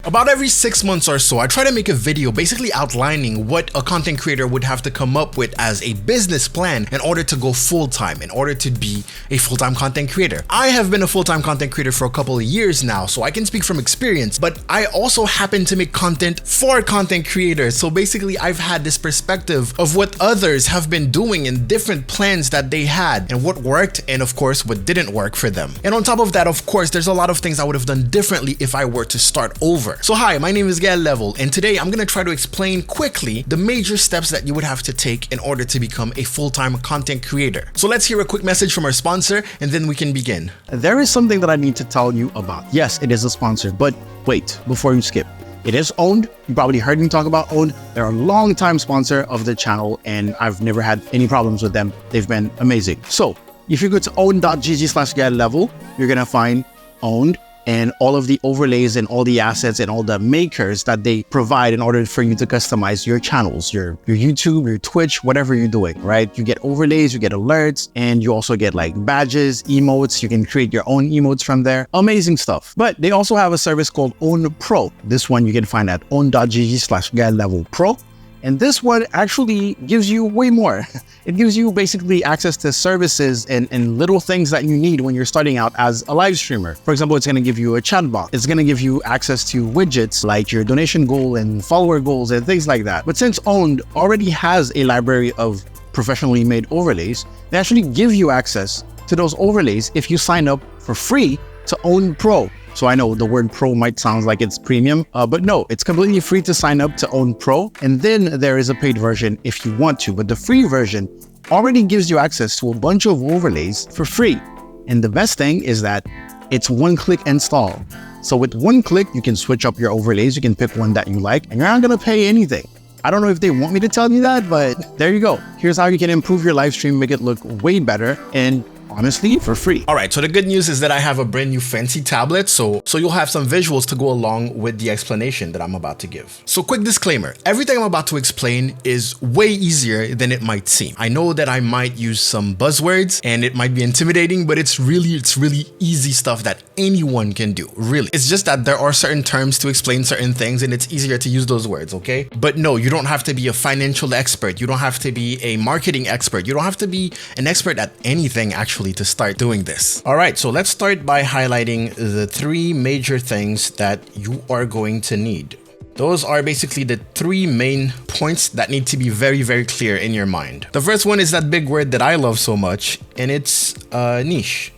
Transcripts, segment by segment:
About every 6 months or so, I try to make a video basically outlining what a content creator would have to come up with as a business plan in order to go full-time, in order to be a full-time content creator. I have been a full-time content creator for a couple of years now, so I can speak from experience, but I also happen to make content for content creators. So basically, I've had this perspective of what others have been doing and different plans that they had and what worked and of course what didn't work for them. And on top of that, of course, there's a lot of things I would have done differently if I were to start over. So hi, my name is Gael Level, and today I'm gonna try to explain quickly the major steps that you would have to take in order to become a full-time content creator. So let's hear a quick message from our sponsor and then we can begin. There is something that I need to tell you about. Yes, it is a sponsor, but wait, before you skip. It is owned. You probably heard me talk about owned. They're a long-time sponsor of the channel and I've never had any problems with them. They've been amazing. So if you go to own.gg/GaelLevel, you're gonna find owned and all of the overlays and all the assets and all the makers that they provide in order for you to customize your channels, your YouTube, your Twitch, whatever you're doing, right? You get overlays, you get alerts, and you also get like badges, emotes. You can create your own emotes from there. Amazing stuff. But they also have a service called Own Pro. This one you can find at own.gg/GaelLevelPro. And this one actually gives you way more. It gives you basically access to services and little things that you need when you're starting out as a live streamer. For example, it's gonna give you a chat box. It's gonna give you access to widgets like your donation goal and follower goals and things like that. But since Owned already has a library of professionally made overlays, they actually give you access to those overlays if you sign up for free to Own Pro. So I know the word pro might sound like it's premium, but no, it's completely free to sign up to Own Pro. And then there is a paid version if you want to, but the free version already gives you access to a bunch of overlays for free. And the best thing is that it's one-click install. So with one click, you can switch up your overlays. You can pick one that you like and you're not gonna pay anything. I don't know if they want me to tell you that, but there you go. Here's how you can improve your live stream, make it look way better, and honestly, for free. All right, so the good news is that I have a brand new fancy tablet, so you'll have some visuals to go along with the explanation that I'm about to give. So quick disclaimer, everything I'm about to explain is way easier than it might seem. I know that I might use some buzzwords and it might be intimidating, but it's really easy stuff that anyone can do, really. It's just that there are certain terms to explain certain things and it's easier to use those words, okay? But no, you don't have to be a financial expert. You don't have to be a marketing expert. You don't have to be an expert at anything actually to start doing this. All right, so let's start by highlighting the 3 major things that you are going to need. Those are basically the 3 main points that need to be very clear in your mind. The first one is that big word that I love so much, and it's niche.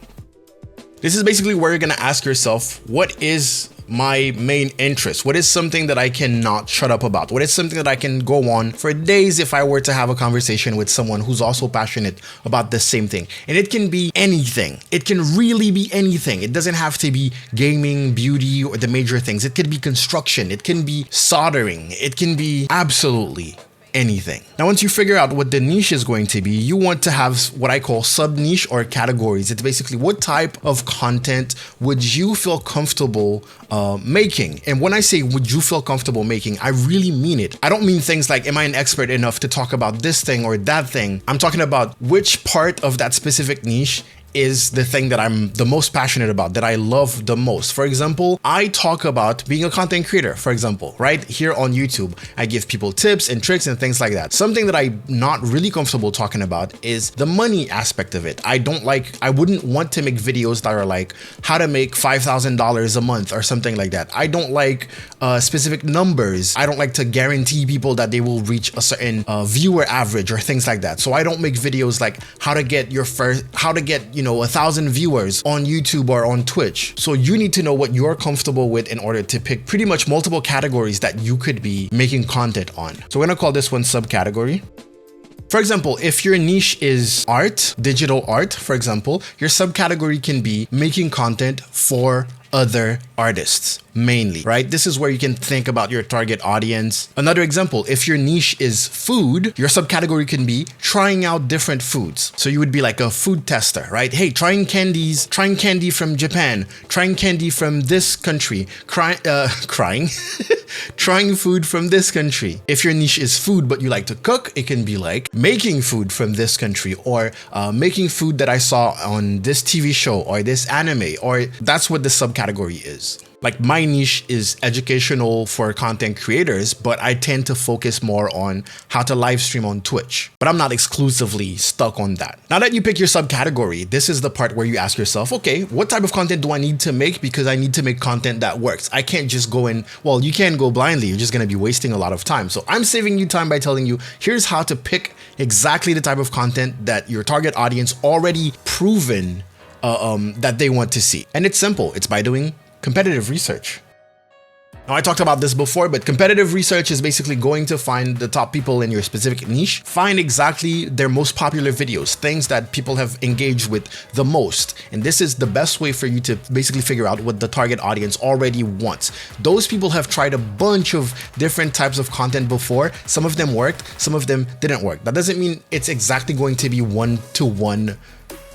This is basically where you're gonna ask yourself, what is my main interest? What is something that I cannot shut up about? What is something that I can go on for days if I were to have a conversation with someone who's also passionate about the same thing? And it can be anything. It can really be anything. It doesn't have to be gaming, beauty, or the major things. It could be construction. It can be soldering. It can be absolutely anything. Now, once you figure out what the niche is going to be, you want to have what I call sub-niche or categories. It's basically what type of content would you feel comfortable making? And when I say would you feel comfortable making, I really mean it. I don't mean things like, am I an expert enough to talk about this thing or that thing? I'm talking about which part of that specific niche is the thing that I'm the most passionate about, that I love the most. For example, I talk about being a content creator, for example, right here on YouTube. I give people tips and tricks and things like that. Something that I'm not really comfortable talking about is the money aspect of it. I wouldn't want to make videos that are like how to make $5,000 a month or something like that. I don't like specific numbers. I don't like to guarantee people that they will reach a certain viewer average or things like that. So I don't make videos like how to get 1,000 viewers on YouTube or on Twitch. So you need to know what you're comfortable with in order to pick pretty much multiple categories that you could be making content on. So we're gonna call this one subcategory. For example, if your niche is art, digital art, for example, your subcategory can be making content for other artists mainly, right? This is where you can think about your target audience. Another example, if your niche is food, your subcategory can be trying out different foods. So you would be like a food tester, right? Hey, trying candy from Japan, trying candy from this country, trying food from this country. If your niche is food, but you like to cook, it can be like making food from this country, or making food that I saw on this TV show or this anime, or that's what the subcategory subcategory is. Like my niche is educational for content creators, but I tend to focus more on how to live stream on Twitch. But I'm not exclusively stuck on that. Now that you pick your subcategory, this is the part where you ask yourself, okay, what type of content do I need to make? Because I need to make content that works. I can't just go in, well, you can't go blindly. You're just going to be wasting a lot of time. So I'm saving you time by telling you, here's how to pick exactly the type of content that your target audience already proven that they want to see. And it's simple. It's by doing competitive research. Now, I talked about this before, but competitive research is basically going to find the top people in your specific niche, find exactly their most popular videos, things that people have engaged with the most. And this is the best way for you to basically figure out what the target audience already wants. Those people have tried a bunch of different types of content before. Some of them worked, some of them didn't work. That doesn't mean it's exactly going to be one-to-one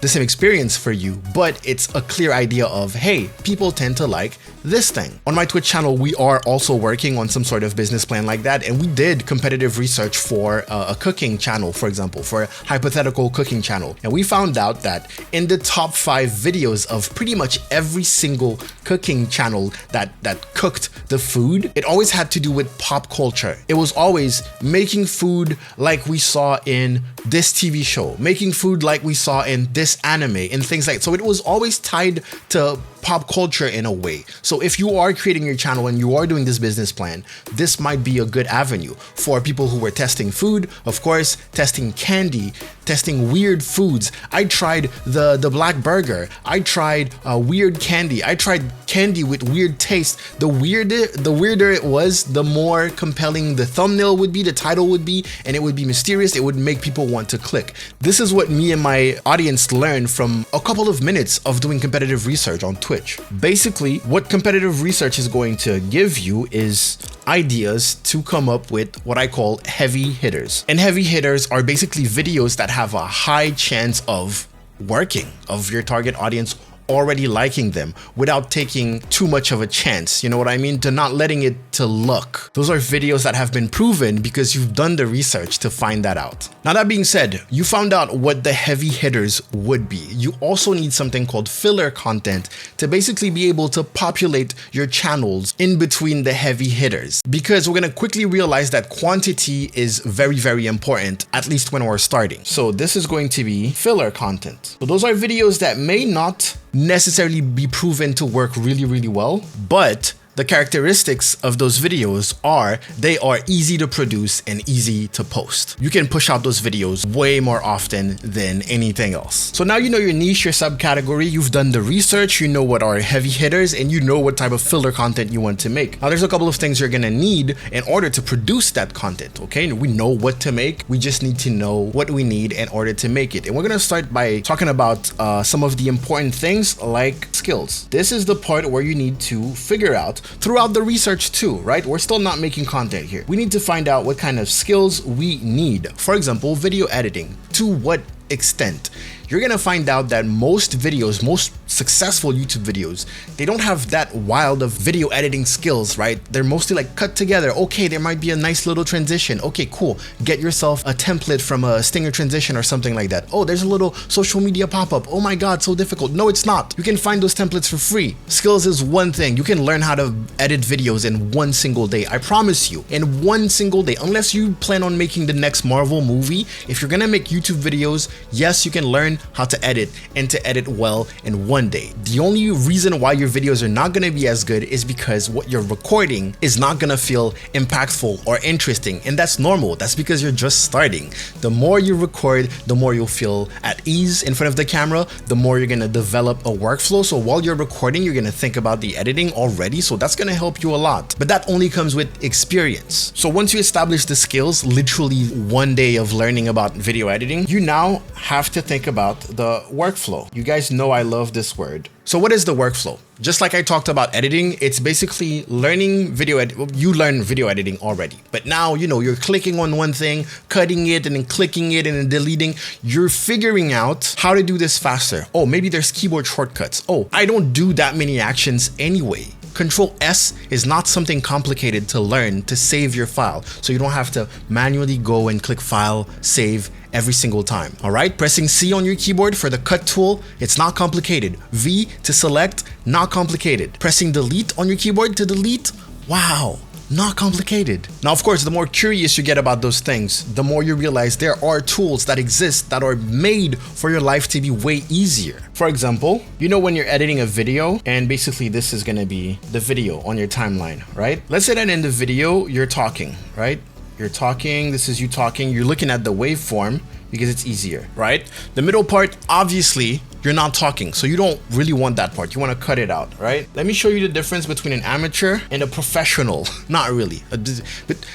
the same experience for you, but it's a clear idea of, hey, people tend to like this thing. On my Twitch channel, we are also working on some sort of business plan like that, and we did competitive research for a cooking channel, for example, for a hypothetical cooking channel. And we found out that in the top 5 videos of pretty much every single cooking channel that cooked the food, it always had to do with pop culture. It was always making food like we saw in this TV show, making food like we saw in this anime and things like that. So it was always tied to pop culture in a way. So if you are creating your channel and you are doing this business plan, this might be a good avenue for people who were testing food, of course, testing candy, testing weird foods. I tried the black burger. I tried weird candy. I tried candy with weird taste. The weirder it was, the more compelling the thumbnail would be, the title would be, and it would be mysterious. It would make people want to click. This is what me and my audience learned from a couple of minutes of doing competitive research on Twitch. Basically, what competitive research is going to give you is ideas to come up with what I call heavy hitters. And heavy hitters are basically videos that have a high chance of working, of your target audience already liking them without taking too much of a chance. You know what I mean? To not letting it to luck. Those are videos that have been proven because you've done the research to find that out. Now, that being said, you found out what the heavy hitters would be. You also need something called filler content to basically be able to populate your channels in between the heavy hitters, because we're going to quickly realize that quantity is very, very important, at least when we're starting. So this is going to be filler content. So those are videos that may not necessarily be proven to work really, really well, but the characteristics of those videos are they are easy to produce and easy to post. You can push out those videos way more often than anything else. So now you know your niche, your subcategory, you've done the research, you know what are heavy hitters, and you know what type of filler content you want to make. Now there's a couple of things you're gonna need in order to produce that content, okay? We know what to make, we just need to know what we need in order to make it. And we're gonna start by talking about some of the important things like skills. This is the part where you need to figure out throughout the research too, right? We're still not making content here. We need to find out what kind of skills we need. For example, video editing. To what extent? You're gonna find out that most videos, most successful YouTube videos, they don't have that wild of video editing skills, right? They're mostly like cut together. Okay, there might be a nice little transition. Okay, cool. Get yourself a template from a Stinger transition or something like that. Oh, there's a little social media pop-up. Oh my God, so difficult. No, it's not. You can find those templates for free. Skills is one thing. You can learn how to edit videos in one single day. I promise you, in one single day, unless you plan on making the next Marvel movie, if you're gonna make YouTube videos, yes, you can learn how to edit and to edit well in one day. The only reason why your videos are not gonna be as good is because what you're recording is not gonna feel impactful or interesting, and that's normal. That's because you're just starting. The more you record, the more you'll feel at ease in front of the camera, the more you're gonna develop a workflow. So while you're recording, you're gonna think about the editing already, so that's gonna help you a lot. But that only comes with experience. So once you establish the skills, literally one day of learning about video editing, you now have to think about the workflow. You guys know I love this word. So what is the workflow? Just like I talked about editing, it's basically learning video you learn video editing already. But now, you know, you're clicking on one thing, cutting it and then clicking it and then deleting. You're figuring out how to do this faster. Oh, maybe there's keyboard shortcuts. Oh, I don't do that many actions anyway. Control S is not something complicated to learn to save your file, so you don't have to manually go and click File, Save every single time. All right, pressing C on your keyboard for the cut tool, it's not complicated. V to select, not complicated. Pressing Delete on your keyboard to delete, wow, not complicated. Now, of course, the more curious you get about those things, the more you realize there are tools that exist that are made for your life to be way easier. For example, you know when you're editing a video, and basically this is gonna be the video on your timeline, right? Let's say that in the video, you're talking, right? You're talking, this is you talking, you're looking at the waveform because it's easier, right? The middle part, obviously, you're not talking, so you don't really want that part. You want to cut it out, right? Let me show you the difference between an amateur and a professional. Not really, but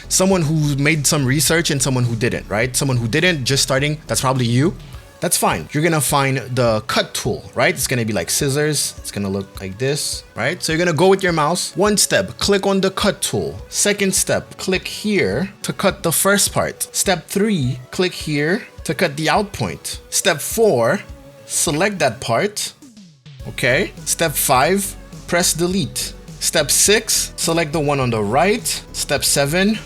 someone who made some research and someone who didn't, right? Someone who didn't, just starting, that's probably you. That's fine. You're gonna find the cut tool, right? It's gonna be like scissors. It's gonna look like this, right? So you're gonna go with your mouse. One step, click on the cut tool. Second step, click here to cut the first part. Step 3, click here to cut the out point. Step 4, select that part. Okay. Step 5, press delete. Step 6, select the one on the right. Step 7,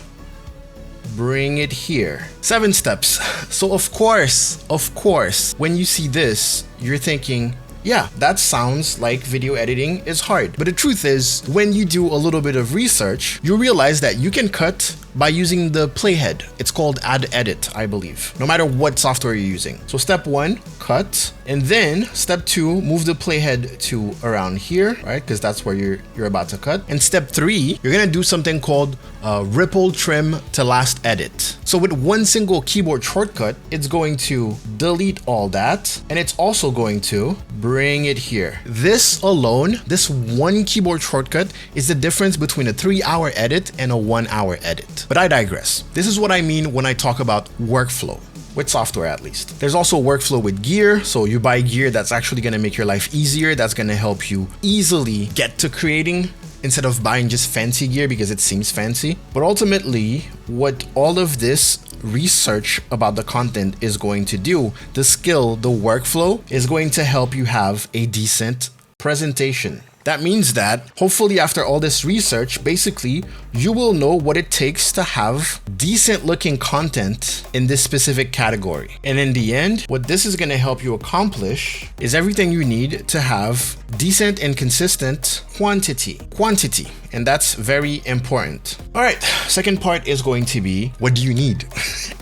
bring it here. 7 steps. So of course, when you see this, you're thinking, yeah, that sounds like video editing is hard. But the truth is, when you do a little bit of research, you realize that you can cut by using the playhead. It's called Add Edit, I believe, no matter what software you're using. So step 1, cut. And then step 2, move the playhead to around here, right? Because that's where you're about to cut. And step 3, you're gonna do something called ripple trim to last edit. So with one single keyboard shortcut, it's going to delete all that. And it's also going to bring it here. This alone, this one keyboard shortcut is the difference between a 3-hour edit and a 1-hour edit. But I digress. This is what I mean when I talk about workflow. With software, at least. There's also workflow with gear. So you buy gear that's actually going to make your life easier. That's going to help you easily get to creating instead of buying just fancy gear because it seems fancy. But ultimately, what all of this research about the content is going to do, the skill, the workflow, is going to help you have a decent presentation. That means that hopefully after all this research, basically, you will know what it takes to have decent looking content in this specific category. And in the end, what this is going to help you accomplish is everything you need to have decent and consistent quantity. And that's very important. All right, second part is going to be, what do you need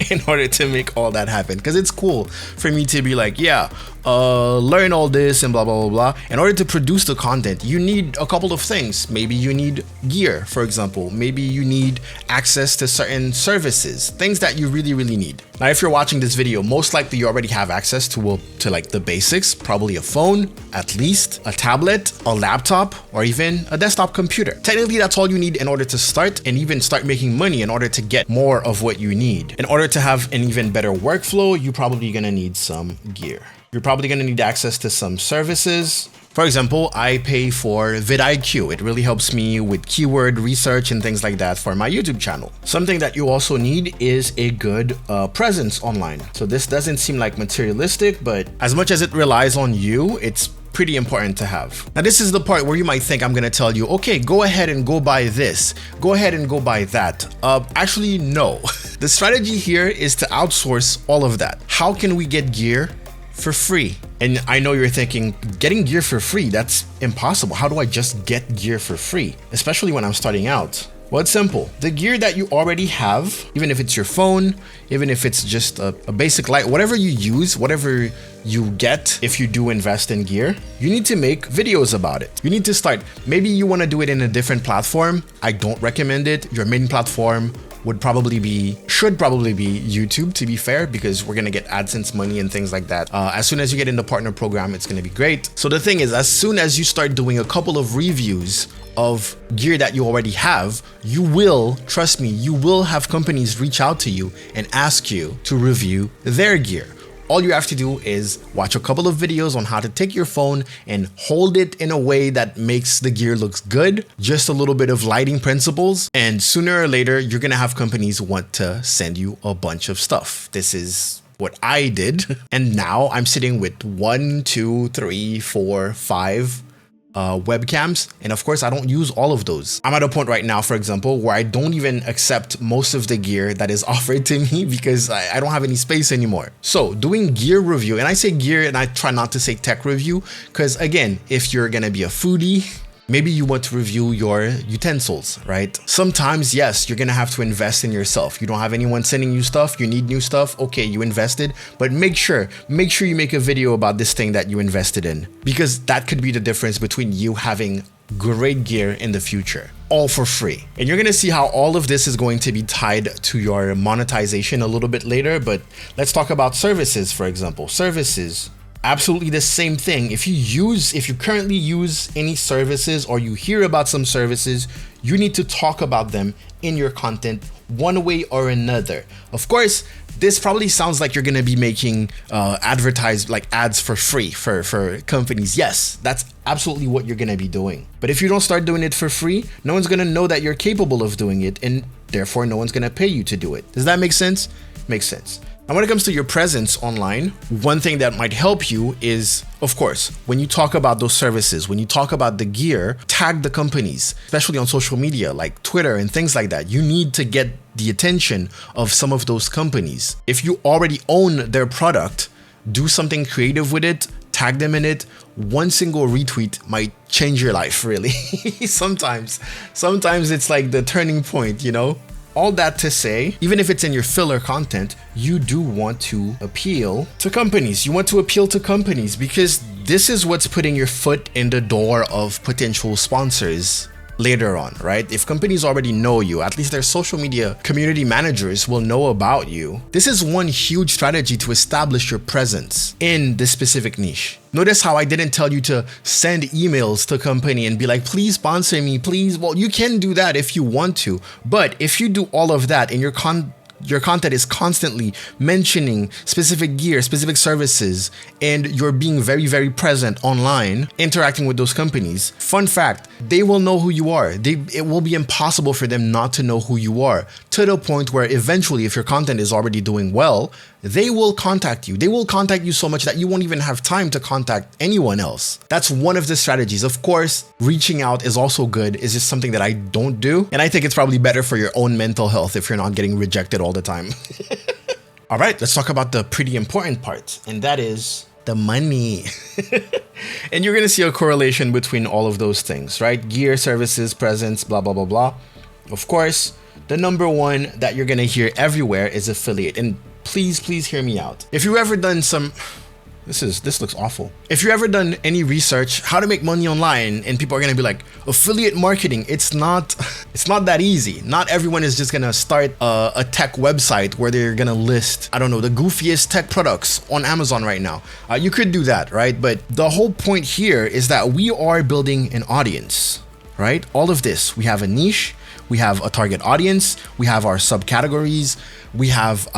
in order to make all that happen? Because it's cool for me to be like, yeah, learn all this and blah, blah, blah, blah. In order to produce the content, you need a couple of things. Maybe you need gear, for example. Maybe you need access to certain services, things that you really, really need. Now, if you're watching this video, most likely you already have access to like the basics, probably a phone, at least a tablet, a laptop, or even a desktop computer. Technically, that's all you need in order to start and even start making money in order to get more of what you need. In order to have an even better workflow, you're probably gonna need some gear. You're probably gonna need access to some services. For example, I pay for vidIQ. It really helps me with keyword research and things like that for my YouTube channel. Something that you also need is a good presence online. So this doesn't seem like materialistic, but as much as it relies on you, it's pretty important to have. Now, this is the part where you might think I'm gonna tell you, okay, go ahead and go buy this. Go ahead and go buy that. Actually, no. The strategy here is to outsource all of that. How can we get gear for free? And I know you're thinking, getting gear for free, that's impossible. How do I just get gear for free? Especially when I'm starting out. Well, it's simple. The gear that you already have, even if it's your phone, even if it's just a basic light, whatever you use, whatever you get, if you do invest in gear, you need to make videos about it. You need to start. Maybe you want to do it in a different platform. I don't recommend it. Your main platform should probably be YouTube, to be fair, because we're gonna get AdSense money and things like that. As soon as you get in the partner program, it's gonna be great. So the thing is, as soon as you start doing a couple of reviews of gear that you already have, you will, trust me, you will have companies reach out to you and ask you to review their gear. All you have to do is watch a couple of videos on how to take your phone and hold it in a way that makes the gear looks good, just a little bit of lighting principles, and sooner or later, you're gonna have companies want to send you a bunch of stuff. This is what I did. And now I'm sitting with 1, 2, 3, 4, 5 webcams. And of course, I don't use all of those. I'm at a point right now, for example, where I don't even accept most of the gear that is offered to me because I don't have any space anymore. So doing gear review, and I say gear and I try not to say tech review, because again, if you're gonna be a foodie, maybe you want to review your utensils, right? Sometimes, yes, you're gonna have to invest in yourself. You don't have anyone sending you stuff, you need new stuff, okay, you invested, but make sure you make a video about this thing that you invested in, because that could be the difference between you having great gear in the future, all for free. And you're gonna see how all of this is going to be tied to your monetization a little bit later, but let's talk about services, for example. Services, absolutely the same thing. If you currently use any services or you hear about some services, you need to talk about them in your content one way or another. Of course, this probably sounds like you're gonna be making ads for free for companies. Yes, that's absolutely what you're gonna be doing. But if you don't start doing it for free, no one's gonna know that you're capable of doing it, and therefore no one's gonna pay you to do it. Does that make sense? Makes sense. Now, when it comes to your presence online, one thing that might help you is, of course, when you talk about those services, when you talk about the gear, tag the companies, especially on social media like Twitter and things like that. You need to get the attention of some of those companies. If you already own their product, do something creative with it, tag them in it. One single retweet might change your life, really. Sometimes it's like the turning point, you know? All that to say, even if it's in your filler content, you do want to appeal to companies. You want to appeal to companies because this is what's putting your foot in the door of potential sponsors later on, right? If companies already know you, at least their social media community managers will know about you. This is one huge strategy to establish your presence in this specific niche. Notice how I didn't tell you to send emails to a company and be like, please sponsor me, please. Well, you can do that if you want to, but if you do all of that and your content is constantly mentioning specific gear, specific services, and you're being very, very present online, interacting with those companies. Fun fact, they will know who you are. It will be impossible for them not to know who you are, to the point where eventually, if your content is already doing well, they will contact you. They will contact you so much that you won't even have time to contact anyone else. That's one of the strategies. Of course, reaching out is also good. It's just something that I don't do. And I think it's probably better for your own mental health if you're not getting rejected all the time. All right, let's talk about the pretty important part, and that is the money. And you're gonna see a correlation between all of those things, right? Gear, services, presence, blah, blah, blah, blah. Of course, the number one that you're gonna hear everywhere is affiliate. And please hear me out. If you've ever done this looks awful. If you've ever done any research how to make money online, and people are gonna be like, affiliate marketing, it's not that easy. Not everyone is just gonna start a tech website where they're gonna list, I don't know, the goofiest tech products on Amazon right now. You could do that, right? But the whole point here is that we are building an audience, right? All of this, we have a niche, we have a target audience, we have our subcategories, we have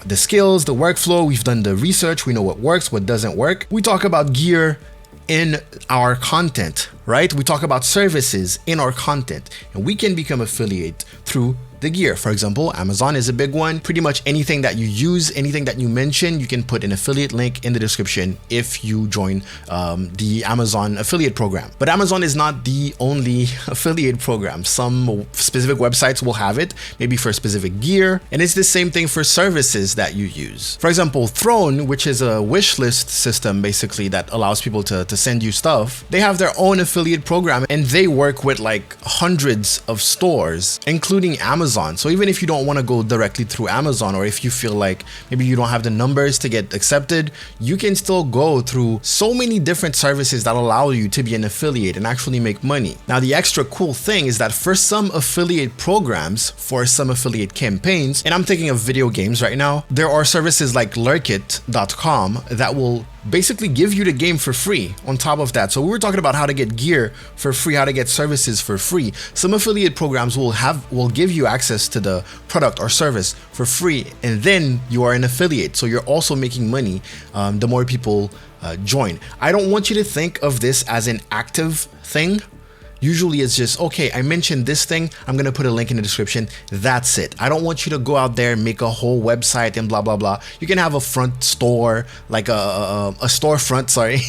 the skills, the workflow, we've done the research, we know what works, what doesn't work. We talk about gear in our content, right? We talk about services in our content, and we can become affiliate through the gear. For example, Amazon is a big one. Pretty much anything that you use, anything that you mention, you can put an affiliate link in the description if you join the Amazon affiliate program. But Amazon is not the only affiliate program. Some specific websites will have it, maybe for specific gear. And it's the same thing for services that you use. For example, Throne, which is a wish list system basically that allows people to send you stuff, they have their own affiliate program, and they work with like hundreds of stores, including Amazon. So even if you don't want to go directly through Amazon, or if you feel like maybe you don't have the numbers to get accepted, you can still go through so many different services that allow you to be an affiliate and actually make money. Now, the extra cool thing is that for some affiliate programs, for some affiliate campaigns, and I'm thinking of video games right now, there are services like lurkit.com that will basically give you the game for free on top of that. So we were talking about how to get gear for free, how to get services for free. Some affiliate programs will give you access to the product or service for free, and then you are an affiliate. So you're also making money the more people join. I don't want you to think of this as an active thing. Usually it's just, okay, I mentioned this thing, I'm gonna put a link in the description. That's it. I don't want you to go out there and make a whole website and blah, blah, blah. You can have a front store, like a storefront, sorry.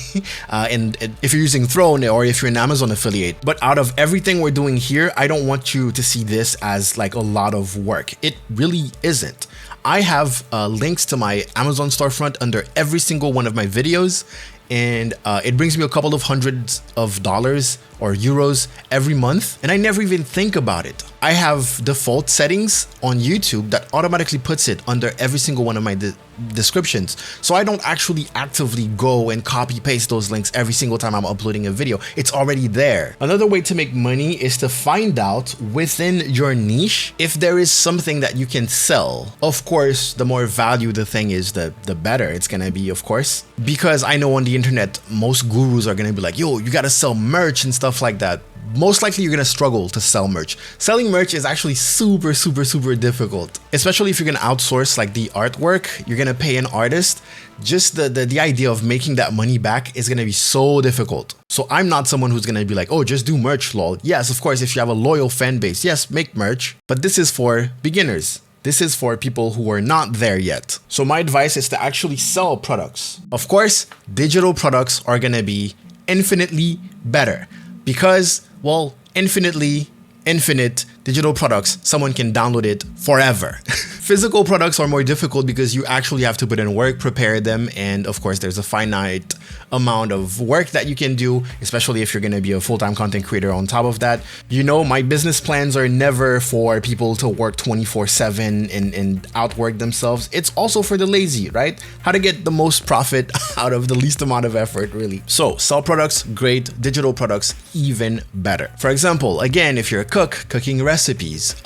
And if you're using Throne or if you're an Amazon affiliate. But out of everything we're doing here, I don't want you to see this as like a lot of work. It really isn't. I have links to my Amazon storefront under every single one of my videos, and it brings me a couple of hundreds of dollars or euros every month, and I never even think about it. I have default settings on YouTube that automatically puts it under every single one of my descriptions, so I don't actually actively go and copy paste those links every single time I'm uploading a video. It's already there. Another way to make money is to find out within your niche if there is something that you can sell. Of course, the more value the thing is, the better it's gonna be, of course, because I know on the internet most gurus are gonna be like, yo, you gotta sell merch and stuff like that. Most likely you're gonna struggle to sell merch. Selling merch is actually super difficult, especially if you're gonna outsource like the artwork. You're gonna pay an artist. Just the idea of making that money back is gonna be so difficult. So I'm not someone who's gonna be like, oh, just do merch, lol. Yes, of course, if you have a loyal fan base, yes, make merch, but this is for beginners. This is for people who are not there yet. So my advice is to actually sell products. Of course, digital products are gonna be infinitely better because, well, infinite digital products, someone can download it forever. Physical products are more difficult because you actually have to put in work, prepare them, and of course there's a finite amount of work that you can do, especially if you're going to be a full-time content creator on top of that. You know, my business plans are never for people to work 24/7 and outwork themselves. It's also for the lazy, right? How to get the most profit out of the least amount of effort, really. So sell products, great. Digital products, even better. For example, again, if you're a cook, cooking recipes,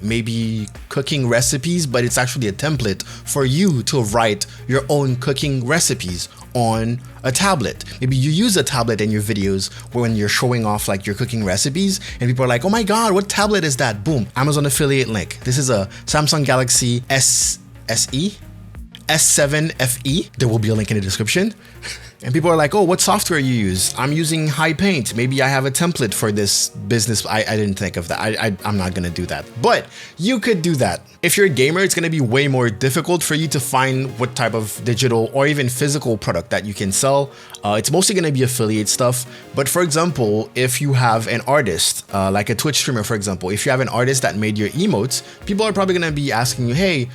maybe cooking recipes, but it's actually a template for you to write your own cooking recipes on a tablet. Maybe you use a tablet in your videos when you're showing off like your cooking recipes and people are like, oh my God, what tablet is that? Boom, Amazon affiliate link. This is a Samsung Galaxy S7 FE. There will be a link in the description. And people are like, oh, what software you use? I'm using High Paint. Maybe I have a template for this business. I didn't think of that. I'm not gonna do that, but you could do that. If you're a gamer, it's gonna be way more difficult for you to find what type of digital or even physical product that you can sell. It's mostly gonna be affiliate stuff. But for example, if you have an artist, like a Twitch streamer, for example, if you have an artist that made your emotes, people are probably gonna be asking you, hey,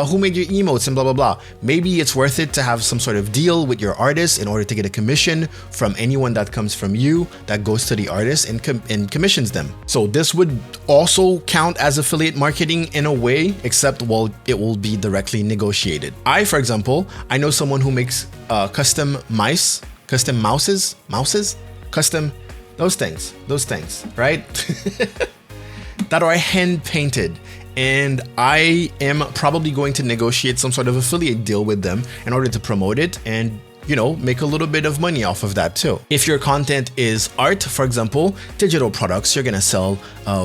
who made your emotes and blah, blah, blah. Maybe it's worth it to have some sort of deal with your artist in order to get a commission from anyone that comes from you that goes to the artist and commissions them. So this would also count as affiliate marketing in a way, except, well, it will be directly negotiated. For example, I know someone who makes custom mouses, those things, right? That are hand painted. And I am probably going to negotiate some sort of affiliate deal with them in order to promote it and, you know, make a little bit of money off of that too. If your content is art, for example, digital products, you're gonna sell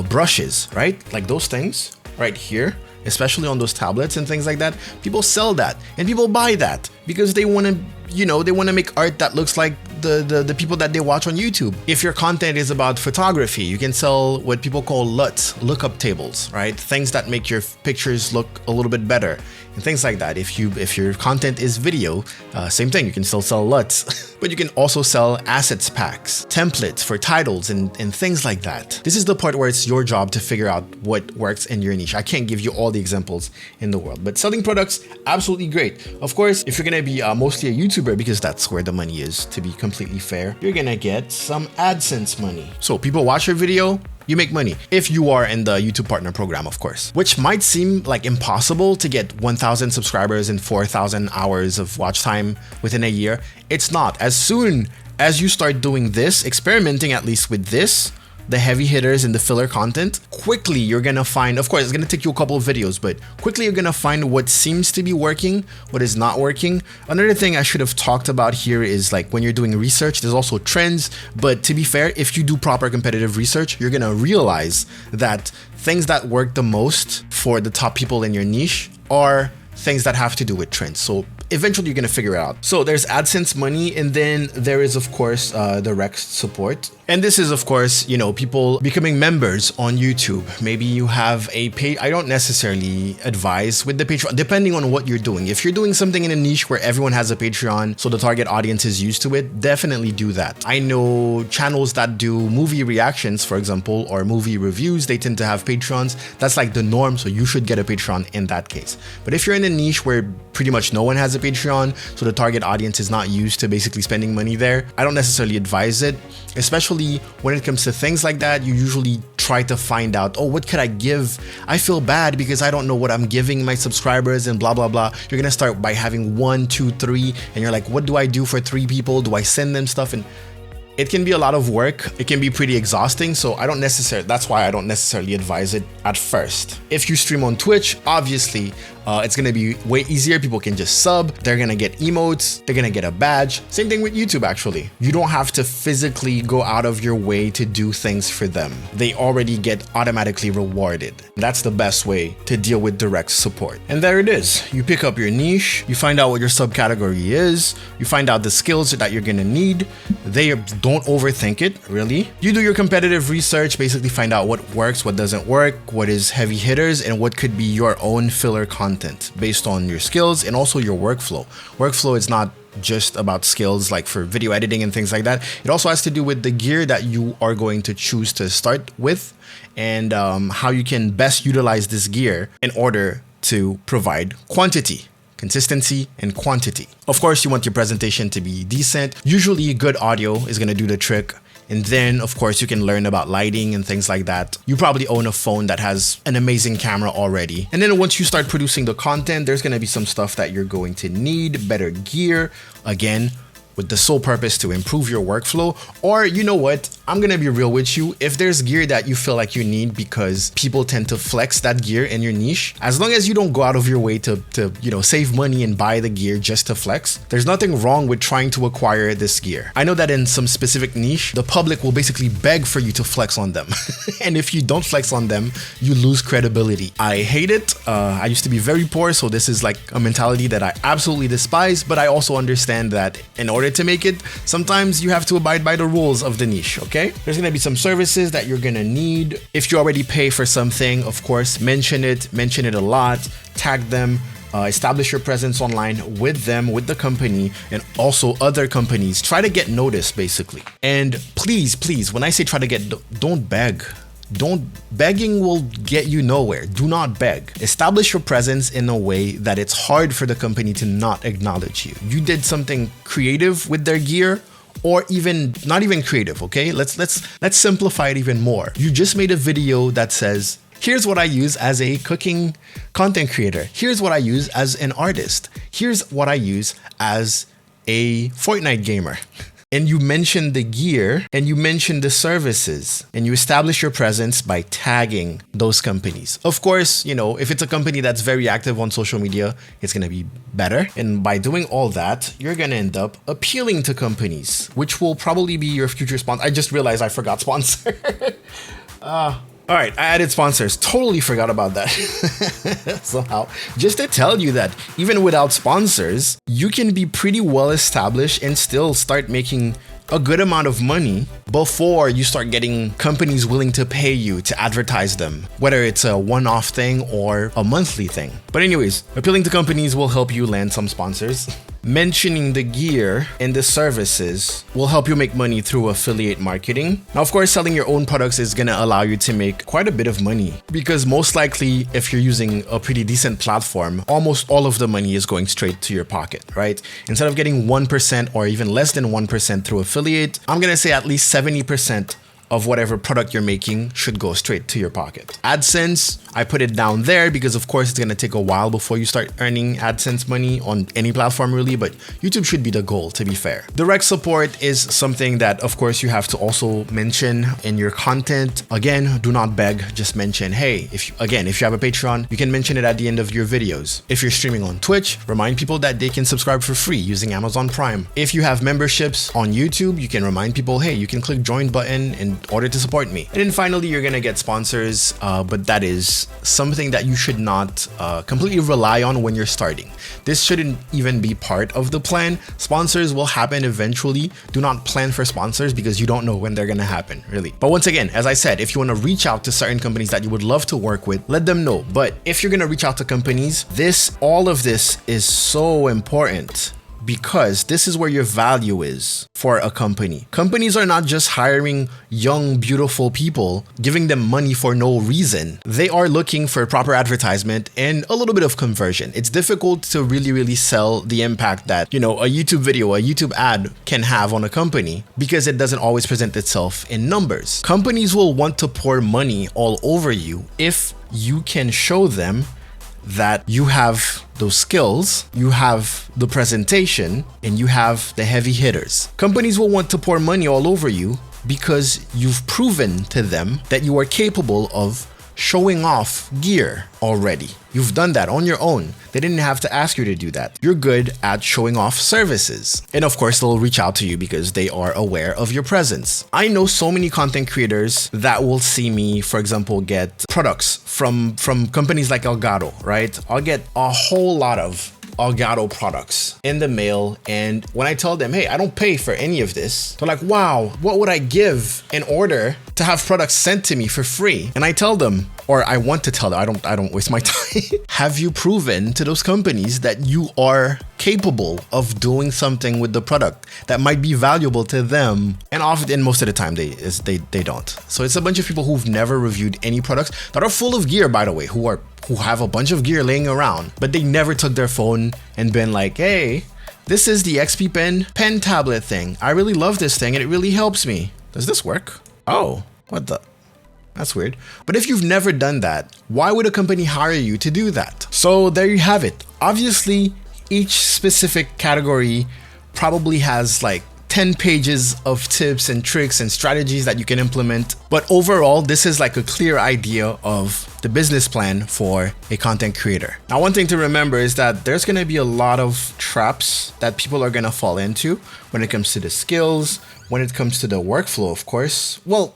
brushes, right? Like those things right here, especially on those tablets and things like that. People sell that and people buy that because they want to, you know, they want to make art that looks like the people that they watch on YouTube. If your content is about photography, you can sell what people call LUTs, lookup tables, right? Things that make your pictures look a little bit better and things like that. If your content is video, same thing, you can still sell LUTs. But you can also sell assets packs, templates for titles and things like that. This is the part where it's your job to figure out what works in your niche. I can't give you all the examples in the world, but selling products, absolutely great. Of course, if you're gonna be mostly a YouTuber, because that's where the money is, to be completely fair, you're gonna get some AdSense money. So people watch your video, you make money. If you are in the YouTube Partner Program, of course, which might seem like impossible to get 1,000 subscribers and 4,000 hours of watch time within a year. It's not. As soon as you start doing this, experimenting at least with this, the heavy hitters and the filler content, quickly you're gonna find, of course, it's gonna take you a couple of videos, but quickly you're gonna find what seems to be working, what is not working. Another thing I should have talked about here is like when you're doing research, there's also trends, but to be fair, if you do proper competitive research, you're gonna realize that things that work the most for the top people in your niche are things that have to do with trends. So eventually you're gonna figure it out. So there's AdSense money, and then there is of course direct support. And this is, of course, you know, people becoming members on YouTube. Maybe you have a page. I don't necessarily advise with the Patreon, depending on what you're doing. If you're doing something in a niche where everyone has a Patreon, so the target audience is used to it, definitely do that. I know channels that do movie reactions, for example, or movie reviews, they tend to have Patreons. That's like the norm, so you should get a Patreon in that case. But if you're in a niche where pretty much no one has a Patreon, so the target audience is not used to basically spending money there, I don't necessarily advise it. Especially when it comes to things like that, you usually try to find out, oh, what could I give? I feel bad because I don't know what I'm giving my subscribers and blah, blah, blah. You're gonna start by having 1, 2, 3, and you're like, what do I do for 3 people? Do I send them stuff? And it can be a lot of work. It can be pretty exhausting. So that's why I don't necessarily advise it at first. If you stream on Twitch, obviously, it's gonna be way easier. People can just sub, they're gonna get emotes, they're gonna get a badge. Same thing with YouTube, actually. You don't have to physically go out of your way to do things for them. They already get automatically rewarded. That's the best way to deal with direct support. And there it is. You pick up your niche, you find out what your subcategory is, you find out the skills that you're gonna need. Don't overthink it, really. You do your competitive research, basically find out what works, what doesn't work, what is heavy hitters, and what could be your own filler content based on your skills and also your workflow. Workflow is not just about skills like for video editing and things like that. It also has to do with the gear that you are going to choose to start with and how you can best utilize this gear in order to provide quantity. Consistency and quantity. Of course, you want your presentation to be decent. Usually good audio is going to do the trick. And then, of course, you can learn about lighting and things like that. You probably own a phone that has an amazing camera already. And then once you start producing the content, there's going to be some stuff that you're going to need, better gear, again, with the sole purpose to improve your workflow. Or you know what, I'm gonna be real with you. If there's gear that you feel like you need because people tend to flex that gear in your niche, as long as you don't go out of your way to save money and buy the gear just to flex, there's nothing wrong with trying to acquire this gear. I know that in some specific niche, the public will basically beg for you to flex on them. And if you don't flex on them, you lose credibility. I hate it. I used to be very poor, so this is like a mentality that I absolutely despise, but I also understand that in order to make it, sometimes you have to abide by the rules of the niche, okay? There's gonna be some services that you're gonna need. If you already pay for something, of course, mention it a lot, tag them, establish your presence online with them, with the company, and also other companies. Try to get noticed, basically. And please, when I say try to get, don't beg. Begging will get you nowhere. Do not beg. Establish your presence in a way that it's hard for the company to not acknowledge you. You did something creative with their gear, or even not even creative, okay? Let's simplify it even more. You just made a video that says, here's what I use as a cooking content creator. Here's what I use as an artist. Here's what I use as a Fortnite gamer. And you mention the gear and you mention the services and you establish your presence by tagging those companies. Of course, if it's a company that's very active on social media, it's going to be better. And by doing all that, you're going to end up appealing to companies, which will probably be your future sponsor. I just realized I forgot sponsor. All right, I added sponsors. Totally forgot about that. Somehow, just to tell you that even without sponsors, you can be pretty well established and still start making a good amount of money before you start getting companies willing to pay you to advertise them, whether it's a one-off thing or a monthly thing. But anyways, appealing to companies will help you land some sponsors. Mentioning the gear and the services will help you make money through affiliate marketing. Now, of course, selling your own products is going to allow you to make quite a bit of money because most likely, if you're using a pretty decent platform, almost all of the money is going straight to your pocket, right? Instead of getting 1% or even less than 1% through affiliate, I'm going to say at least 70% of whatever product you're making should go straight to your pocket. AdSense, I put it down there because of course it's gonna take a while before you start earning AdSense money on any platform really, but YouTube should be the goal, to be fair. Direct support is something that of course you have to also mention in your content. Again, do not beg, just mention, hey, if you have a Patreon, you can mention it at the end of your videos. If you're streaming on Twitch, remind people that they can subscribe for free using Amazon Prime. If you have memberships on YouTube, you can remind people, hey, you can click join button and order to support me. And then finally, you're gonna get sponsors, but that is something that you should not completely rely on when you're starting. This shouldn't even be part of the plan. Sponsors will happen eventually. Do not plan for sponsors because you don't know when they're gonna happen, really. But once again, as I said, if you wanna reach out to certain companies that you would love to work with, let them know. But if you're gonna reach out to companies, all of this is so important, because this is where your value is for a company. Companies are not just hiring young, beautiful people, giving them money for no reason. They are looking for proper advertisement and a little bit of conversion. It's difficult to really sell the impact that, a YouTube video, a YouTube ad can have on a company, because it doesn't always present itself in numbers. Companies will want to pour money all over you if you can show them that you have those skills, you have the presentation, and you have the heavy hitters. Companies will want to pour money all over you because you've proven to them that you are capable of showing off gear already. You've done that on your own. They didn't have to ask you to do that. You're good at showing off services. And of course, they'll reach out to you because they are aware of your presence. I know so many content creators that will see me, for example, get products from companies like Elgato, right? I'll get a whole lot of Elgato products in the mail, and when I tell them, hey, I don't pay for any of this, they're like, wow, what would I give in order to have products sent to me for free? And I tell them, or I want to tell them, I don't waste my time. Have you proven to those companies that you are capable of doing something with the product that might be valuable to them? And often, most of the time, they don't. So it's a bunch of people who've never reviewed any products that are full of gear, by the way, who have a bunch of gear laying around, but they never took their phone and been like, hey, this is the XP pen tablet thing. I really love this thing and it really helps me. Does this work? Oh, what the? That's weird. But if you've never done that, why would a company hire you to do that? So there you have it. Obviously, each specific category probably has like 10 pages of tips and tricks and strategies that you can implement. But overall, this is like a clear idea of the business plan for a content creator. Now, one thing to remember is that there's going to be a lot of traps that people are going to fall into when it comes to the skills, when it comes to the workflow, of course. Well,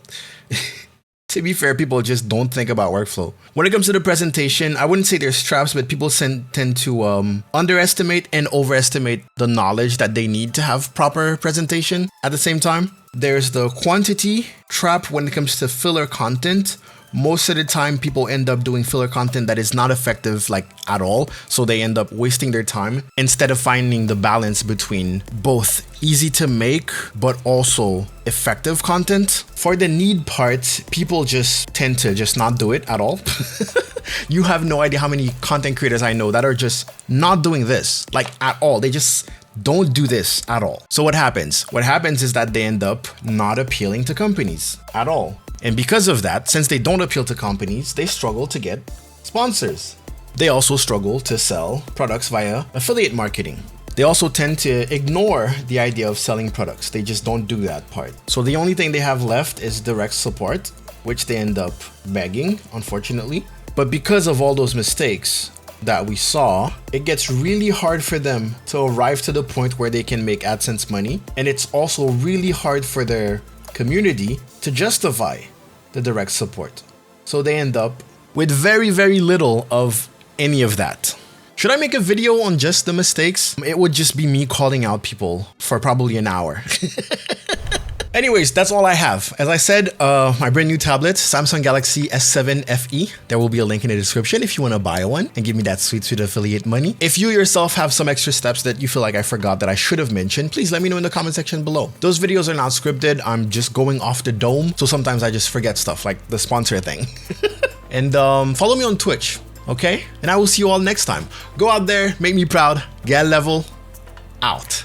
to be fair, people just don't think about workflow. When it comes to the presentation, I wouldn't say there's traps, but people tend to underestimate and overestimate the knowledge that they need to have proper presentation at the same time. There's the quantity trap when it comes to filler content. Most of the time, people end up doing filler content that is not effective, like at all. So they end up wasting their time instead of finding the balance between both easy to make, but also effective content. For the need part, people just tend to just not do it at all. You have no idea how many content creators I know that are just not doing this, like at all. They just don't do this at all. So what happens? What happens is that they end up not appealing to companies at all. And because of that, since they don't appeal to companies, they struggle to get sponsors. They also struggle to sell products via affiliate marketing. They also tend to ignore the idea of selling products. They just don't do that part. So the only thing they have left is direct support, which they end up begging, unfortunately. But because of all those mistakes that we saw, it gets really hard for them to arrive to the point where they can make AdSense money. And it's also really hard for their community to justify the direct support. So they end up with very little of any of that. Should I make a video on just the mistakes? It would just be me calling out people for probably an hour. Anyways, that's all I have. As I said, my brand new tablet, Samsung Galaxy S7 FE. There will be a link in the description if you want to buy one and give me that sweet affiliate money. If you yourself have some extra steps that you feel like I forgot that I should have mentioned, please let me know in the comment section below. Those videos are not scripted. I'm just going off the dome. So sometimes I just forget stuff like the sponsor thing. And follow me on Twitch, okay? And I will see you all next time. Go out there, make me proud, get a level, out.